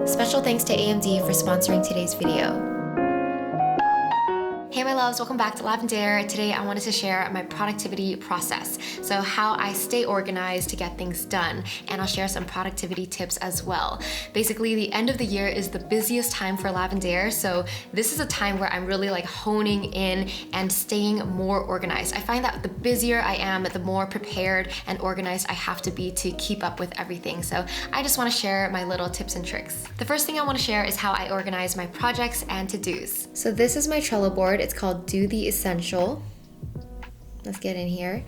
Special thanks to AMD for sponsoring today's video. Hey my loves, welcome back to Lavendaire. Today I wanted to share my productivity process. So how I stay organized to get things done, and I'll share some productivity tips as well. Basically, the end of the year is the busiest time for Lavendaire, so this is a time where I'm really like honing in and staying more organized. I find that the busier I am, the more prepared and organized I have to be to keep up with everything. So I just want to share my little tips and tricks. The first thing I want to share is how I organize my projects and to-dos. So this is my Trello board. It's called Do the Essential. Let's get in here.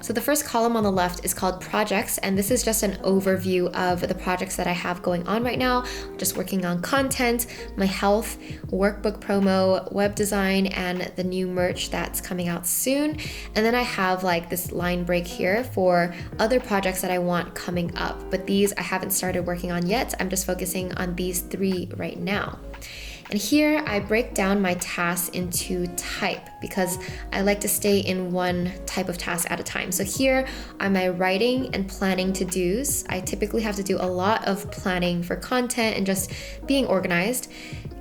So the first column on the left is called projects, and this is just an overview of the projects that I have going on right now. Just working on content, my health, workbook promo, web design, and the new merch that's coming out soon. And then I have like this line break here for other projects that I want coming up, but these I haven't started working on yet. I'm just focusing on these 3 right now. And here I break down my tasks into type because I like to stay in one type of task at a time. So here are my writing and planning to-dos. I typically have to do a lot of planning for content and just being organized.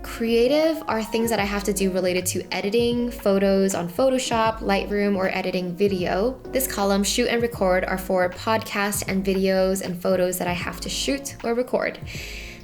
Creative are things that I have to do related to editing photos on Photoshop, Lightroom, or editing video. This column, shoot and record, are for podcasts and videos and photos that I have to shoot or record.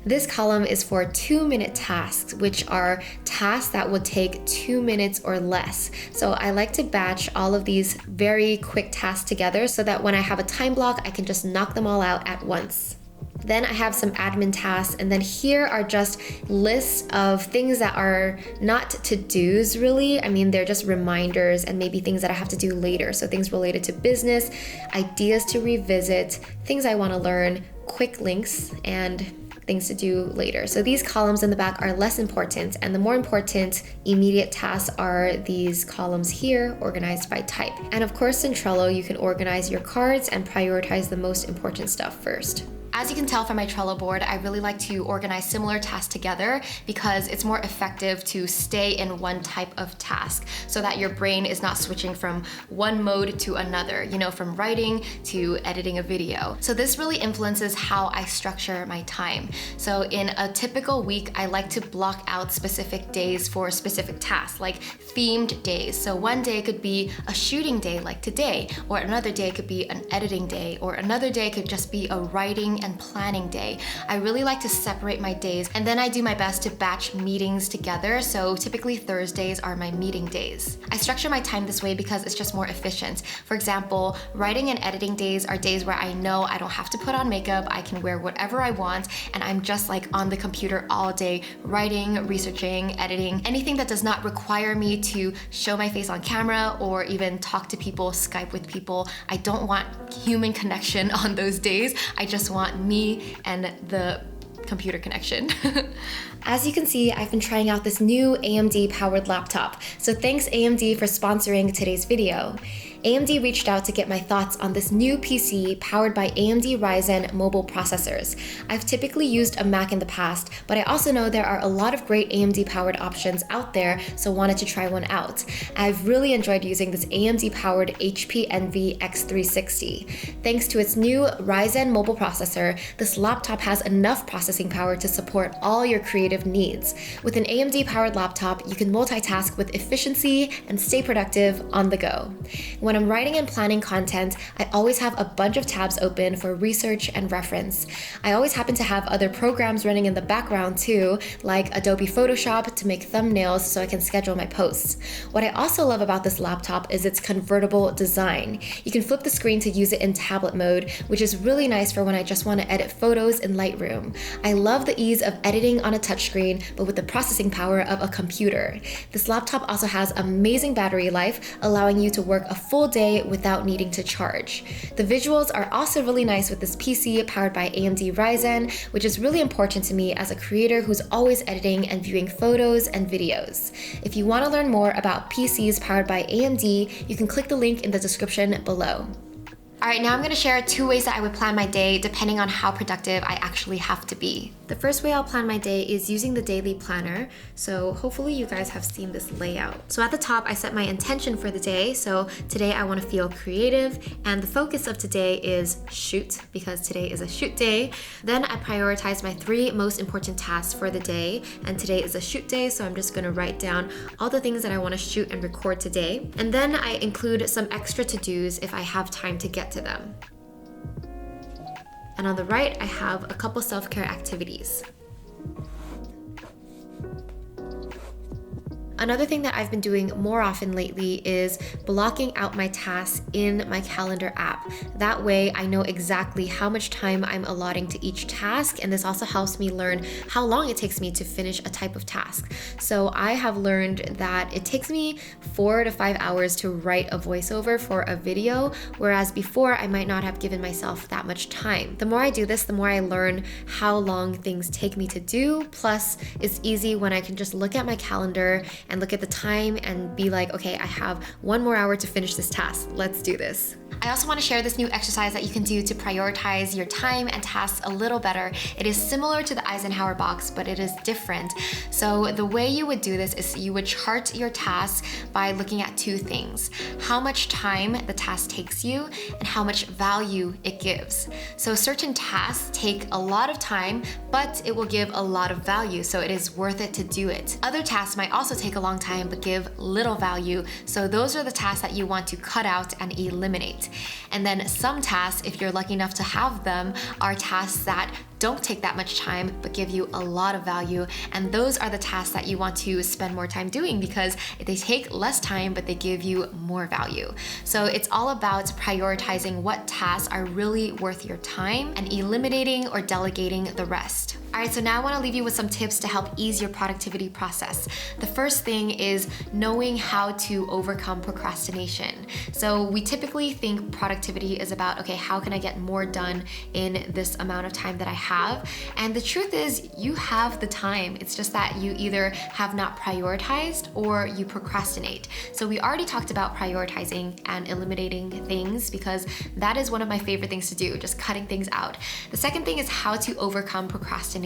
This column is for 2-minute tasks, which are tasks that would take 2 minutes or less. So I like to batch all of these very quick tasks together so that when I have a time block, I can just knock them all out at once. Then I have some admin tasks, and then here are just lists of things that are not to-dos really. I mean, they're just reminders and maybe things that I have to do later. So things related to business, ideas to revisit, things I want to learn, quick links, and things to do later. So these columns in the back are less important, and the more important immediate tasks are these columns here, organized by type. And of course in Trello, you can organize your cards and prioritize the most important stuff first. As you can tell from my Trello board, I really like to organize similar tasks together because it's more effective to stay in one type of task so that your brain is not switching from one mode to another, from writing to editing a video. So this really influences how I structure my time. So in a typical week, I like to block out specific days for specific tasks, like themed days. So one day could be a shooting day like today, or another day could be an editing day, or another day could just be a writing and planning day. I really like to separate my days, and then I do my best to batch meetings together. So typically Thursdays are my meeting days. I structure my time this way because it's just more efficient. For example, writing and editing days are days where I know I don't have to put on makeup, I can wear whatever I want, and I'm just like on the computer all day, writing, researching, editing, anything that does not require me to show my face on camera or even talk to people, Skype with people. I don't want human connection on those days. I just want me and the computer connection. As you can see, I've been trying out this new AMD powered laptop. So thanks AMD for sponsoring today's video. AMD reached out to get my thoughts on this new PC powered by AMD Ryzen mobile processors. I've typically used a Mac in the past, but I also know there are a lot of great AMD powered options out there, so wanted to try one out. I've really enjoyed using this AMD powered HP Envy X360. Thanks to its new Ryzen mobile processor, this laptop has enough processing power to support all your creative needs. With an AMD powered laptop, you can multitask with efficiency and stay productive on the go. When I'm writing and planning content, I always have a bunch of tabs open for research and reference. I always happen to have other programs running in the background too, like Adobe Photoshop to make thumbnails so I can schedule my posts. What I also love about this laptop is its convertible design. You can flip the screen to use it in tablet mode, which is really nice for when I just want to edit photos in Lightroom. I love the ease of editing on a touchscreen, but with the processing power of a computer. This laptop also has amazing battery life, allowing you to work a full day without needing to charge. The visuals are also really nice with this PC powered by AMD Ryzen, which is really important to me as a creator who's always editing and viewing photos and videos. If you want to learn more about PCs powered by AMD, you can click the link in the description below. All right, now I'm gonna share 2 ways that I would plan my day depending on how productive I actually have to be. The first way I'll plan my day is using the daily planner. So hopefully you guys have seen this layout. So at the top, I set my intention for the day. So today I wanna feel creative, and the focus of today is shoot, because today is a shoot day. Then I prioritize my 3 most important tasks for the day, and today is a shoot day, so I'm just gonna write down all the things that I wanna shoot and record today. And then I include some extra to-dos if I have time to get to them. And on the right, I have a couple self-care activities. Another thing that I've been doing more often lately is blocking out my tasks in my calendar app. That way I know exactly how much time I'm allotting to each task, and this also helps me learn how long it takes me to finish a type of task. So I have learned that it takes me 4 to 5 hours to write a voiceover for a video, whereas before I might not have given myself that much time. The more I do this, the more I learn how long things take me to do. Plus, it's easy when I can just look at my calendar and look at the time and be like, okay, I have 1 more hour to finish this task. Let's do this. I also want to share this new exercise that you can do to prioritize your time and tasks a little better. It is similar to the Eisenhower box, but it is different. So the way you would do this is you would chart your tasks by looking at 2 things: how much time the task takes you and how much value it gives. So certain tasks take a lot of time, but it will give a lot of value, so it is worth it to do it. Other tasks might also take a long time but give little value, so those are the tasks that you want to cut out and eliminate. And then some tasks, if you're lucky enough to have them, are tasks that don't take that much time but give you a lot of value, and those are the tasks that you want to spend more time doing because they take less time but they give you more value. So it's all about prioritizing what tasks are really worth your time and eliminating or delegating the rest. All right, so now I want to leave you with some tips to help ease your productivity process. The first thing is knowing how to overcome procrastination. So we typically think productivity is about, okay, how can I get more done in this amount of time that I have? And the truth is, you have the time. It's just that you either have not prioritized or you procrastinate. So we already talked about prioritizing and eliminating things because that is one of my favorite things to do, just cutting things out. The second thing is how to overcome procrastination.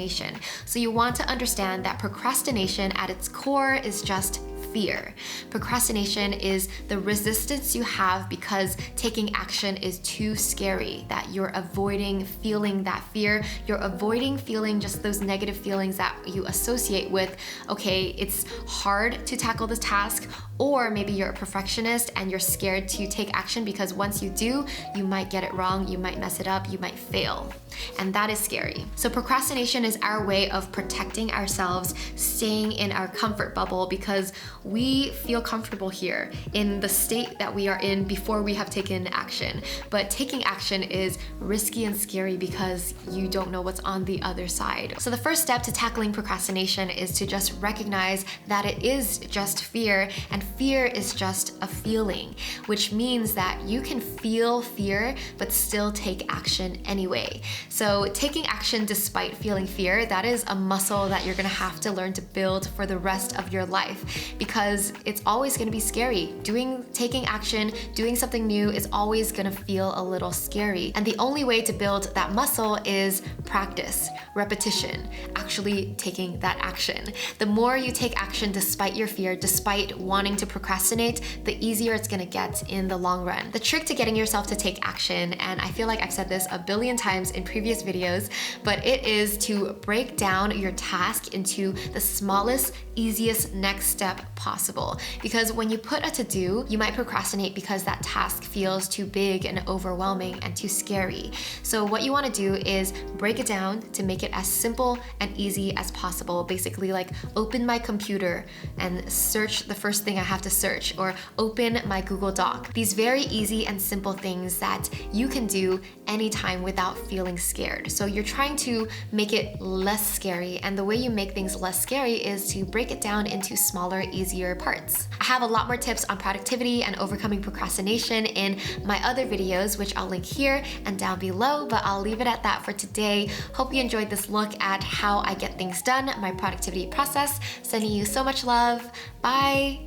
So you want to understand that procrastination at its core is just fear. Procrastination is the resistance you have because taking action is too scary, that you're avoiding feeling that fear. You're avoiding feeling just those negative feelings that you associate with, okay, it's hard to tackle this task, or maybe you're a perfectionist and you're scared to take action because once you do, you might get it wrong, you might mess it up, you might fail. And that is scary. So procrastination is our way of protecting ourselves, staying in our comfort bubble because we feel comfortable here in the state that we are in before we have taken action. But taking action is risky and scary because you don't know what's on the other side. So the first step to tackling procrastination is to just recognize that it is just fear, and fear is just a feeling, which means that you can feel fear but still take action anyway. So taking action despite feeling fear, that is a muscle that you're gonna have to learn to build for the rest of your life because it's always gonna be scary. Taking action, doing something new is always gonna feel a little scary. And the only way to build that muscle is practice, repetition, actually taking that action. The more you take action despite your fear, despite wanting to procrastinate, the easier it's gonna get in the long run. The trick to getting yourself to take action, and I feel like I've said this a billion times in previous videos, but it is to break down your task into the smallest, easiest next step possible. Because when you put a to-do, you might procrastinate because that task feels too big and overwhelming and too scary. So what you wanna do is break it down to make it as simple and easy as possible. Basically, like open my computer and search the first thing I have to search, or open my Google Doc. These very easy and simple things that you can do anytime without feeling scared. So you're trying to make it less scary, and the way you make things less scary is to break it down into smaller, easier parts. I have a lot more tips on productivity and overcoming procrastination in my other videos, which I'll link here and down below, but I'll leave it at that for today. Hope you enjoyed this look at how I get things done, my productivity process. Sending you so much love. Bye!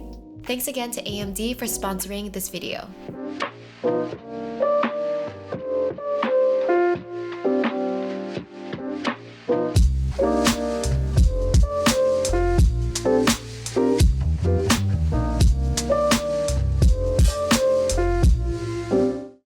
Thanks again to AMD for sponsoring this video.